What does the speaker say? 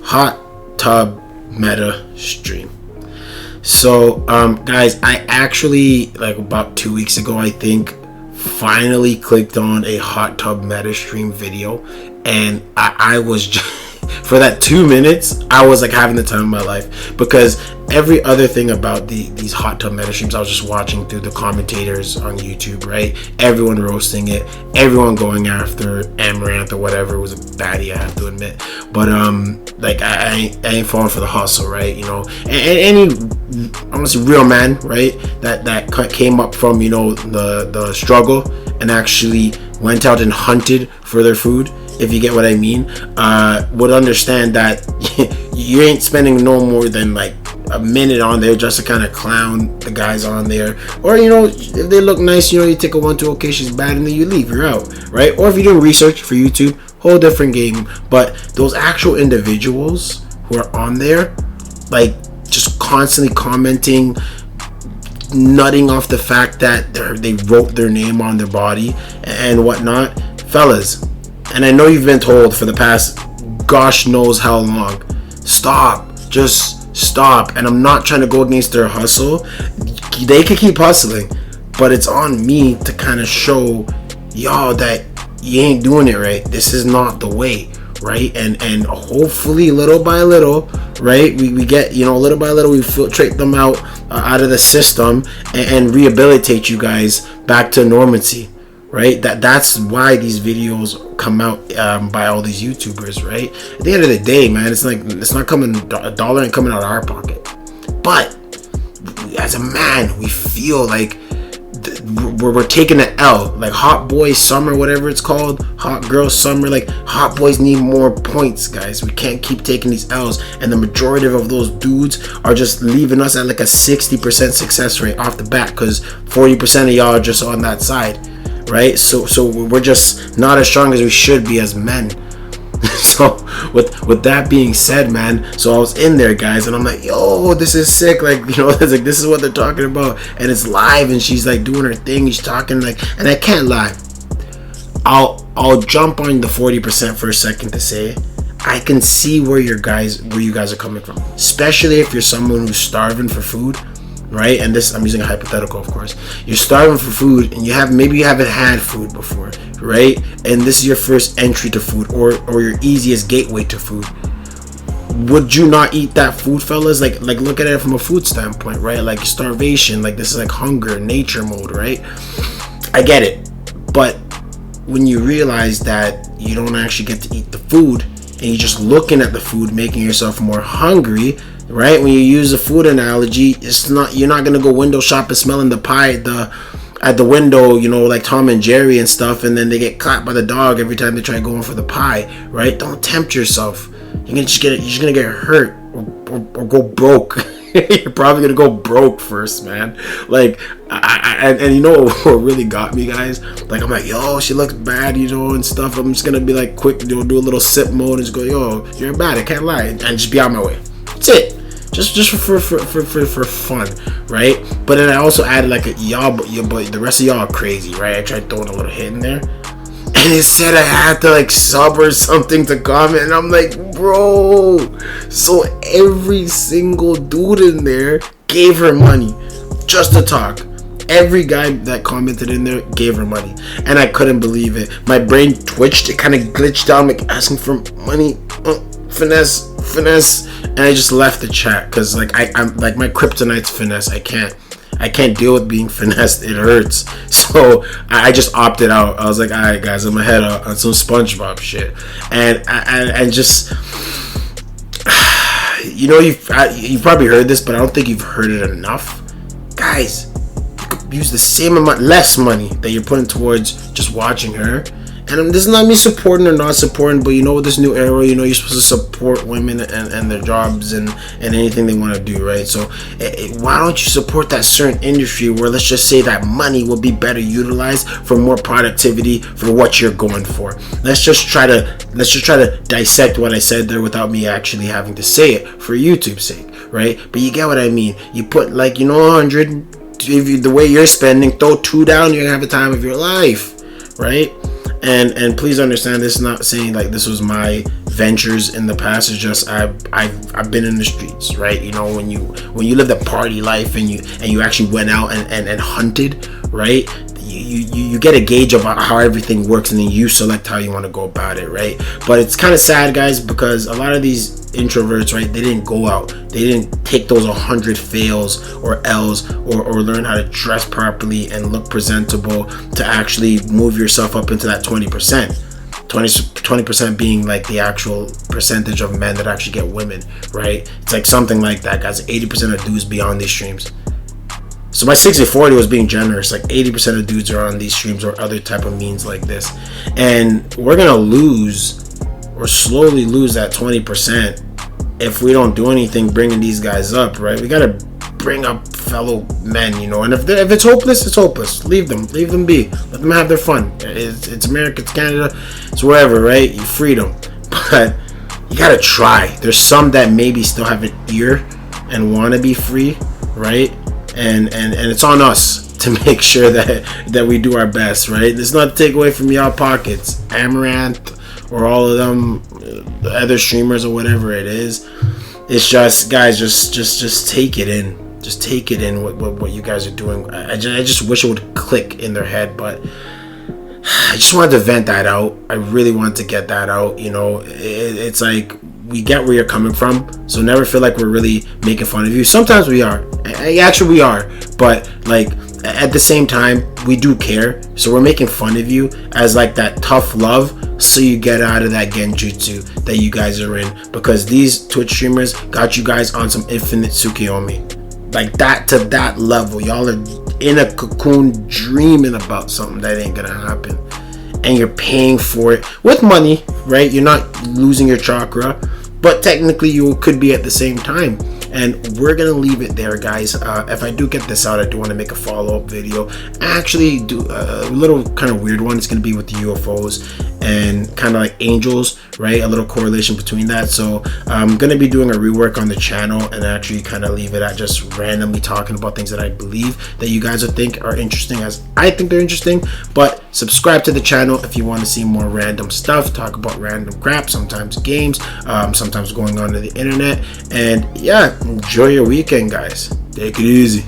hot tub meta stream. So guys, I actually, like about 2 weeks ago, I think, finally clicked on a hot tub meta stream video, and I was just, for that 2 minutes, I was like having the time of my life, because every other thing about these hot tub meta streams, I was just watching through the commentators on YouTube, right? Everyone roasting it, everyone going after Amaranth or whatever. It was a baddie, I have to admit, but like I ain't falling for the hustle, right? You know, and any honestly real man, right, that came up from, you know, the struggle and actually went out and hunted for their food, if you get what I mean, would understand that you ain't spending no more than like a minute on there just to kind of clown the guys on there. Or, you know, if they look nice, you know, you take a 1-2, okay, she's bad, and then you leave, you're out, right? Or if you're doing research for YouTube, whole different game. But those actual individuals who are on there, like, just constantly commenting, nutting off the fact that they wrote their name on their body and whatnot, fellas, and I know you've been told for the past gosh knows how long, stop, just stop. And I'm not trying to go against their hustle. They can keep hustling, but it's on me to kind of show y'all that you ain't doing it right. This is not the way, right? And hopefully little by little, right, we get, you know, little by little, we filtrate them out of the system and rehabilitate you guys back to normalcy, right? That's why these videos come out by all these YouTubers, right? At the end of the day, man, it's like, it's not coming, a dollar ain't coming out of our pocket. But as a man, we feel like we're taking an L, like hot boy summer, whatever it's called, hot girl summer. Like, hot boys need more points, guys. We can't keep taking these L's, and the majority of those dudes are just leaving us at like a 60% success rate off the bat, because 40% of y'all are just on that side, right? So we're just not as strong as we should be as men. So with that being said, man, so I was in there, guys, and I'm like, yo, this is sick. Like, you know, it's like, this is what they're talking about, and it's live, and she's like doing her thing, she's talking, like, and I can't lie, I'll jump on the 40% for a second to say I can see where you guys are coming from, especially if you're someone who's starving for food, right? And this, I'm using a hypothetical, of course. You're starving for food, and maybe you haven't had food before, right? And this is your first entry to food, or your easiest gateway to food. Would you not eat that food, fellas? Like look at it from a food standpoint, right? Like starvation, like this is like hunger, nature mode, right? I get it, but when you realize that you don't actually get to eat the food, and you're just looking at the food, making yourself more hungry, right? When you use a food analogy, you're not gonna go window shopping smelling the pie at the window, you know, like Tom and Jerry and stuff, and then they get caught by the dog every time they try going for the pie, right? Don't tempt yourself. You're just gonna get hurt or go broke. You're probably gonna go broke first, man. Like, and you know what really got me, guys? Like, I'm like, yo, she looks bad, you know, and stuff. I'm just gonna be like, quick, you know, do a little sip mode and just go, yo, you're bad, I can't lie, and just be on my way. That's it. Just for fun, right? But then I also added like but the rest of y'all are crazy, right? I tried throwing a little hit in there, and it said I had to like sub or something to comment, and I'm like, bro. So every single dude in there gave her money just to talk. Every guy that commented in there gave her money, and I couldn't believe it. My brain twitched, it kind of glitched out, like asking for money, finesse, and I just left the chat, because like I'm like, my kryptonite's finesse. I can't deal with being finessed, it hurts. So I just opted out. I was like, alright guys, I'm gonna head on some SpongeBob shit, and just, you know, you've probably heard this, but I don't think you've heard it enough, guys. You could use the same amount, less money that you're putting towards just watching her. And this is not me supporting or not supporting, but you know, with this new era, you know, you're supposed to support women and their jobs and anything they want to do, right? So why don't you support that certain industry where, let's just say, that money will be better utilized for more productivity for what you're going for? Let's just try to dissect what I said there without me actually having to say it for YouTube's sake, right? But you get what I mean. You put, like, you know, 100, if the way you're spending, throw 2 down, you're gonna have the time of your life, right? And please understand, this is not saying like this was my ventures in the past. It's just I've been in the streets, right? You know, when you live the party life and you actually went out and hunted, right? You get a gauge of how everything works, and then you select how you want to go about it, right? But it's kind of sad, guys, because a lot of these introverts, right, they didn't go out, they didn't take those 100 fails or L's or learn how to dress properly and look presentable to actually move yourself up into that 20%. 20% being like the actual percentage of men that actually get women, right? It's like something like that, guys. 80% of dudes be on these streams. So my 60-40 was being generous. Like 80% of dudes are on these streams or other type of means like this. And we're going to lose or slowly lose that 20% if we don't do anything bringing these guys up, right? We got to bring up fellow men, you know. And if it's hopeless, it's hopeless. Leave them be. Let them have their fun. It's America, it's Canada, it's wherever, right? You freedom. But you got to try. There's some that maybe still have an ear and want to be free, right? And it's on us to make sure that we do our best, right? It's not to take away from y'all pockets, Amaranth or all of them, the other streamers or whatever it is. It's just, guys, just take it in. Just take it in what you guys are doing. I just wish it would click in their head, but I just wanted to vent that out. I really wanted to get that out. You know, it's like, we get where you're coming from, so never feel like we're really making fun of you. Sometimes we are. Actually, we are. But, like, at the same time, we do care. So we're making fun of you as, like, that tough love so you get out of that genjutsu that you guys are in. Because these Twitch streamers got you guys on some infinite Tsukiyomi. Like, that to that level. Y'all are in a cocoon dreaming about something that ain't gonna happen. And you're paying for it with money, right? You're not losing your chakra, but technically you could be at the same time. And we're gonna leave it there, guys. If I do get this out, I do want to make a follow-up video. I actually do a little kind of weird one. It's gonna be with the UFOs and kind of like angels, right? A little correlation between that. So I'm gonna be doing a rework on the channel and actually kind of leave it at just randomly talking about things that I believe that you guys would think are interesting, as I think they're interesting. But subscribe to the channel if you want to see more random stuff, talk about random crap, sometimes games, sometimes going on to the internet. And yeah, enjoy your weekend, guys. Take it easy.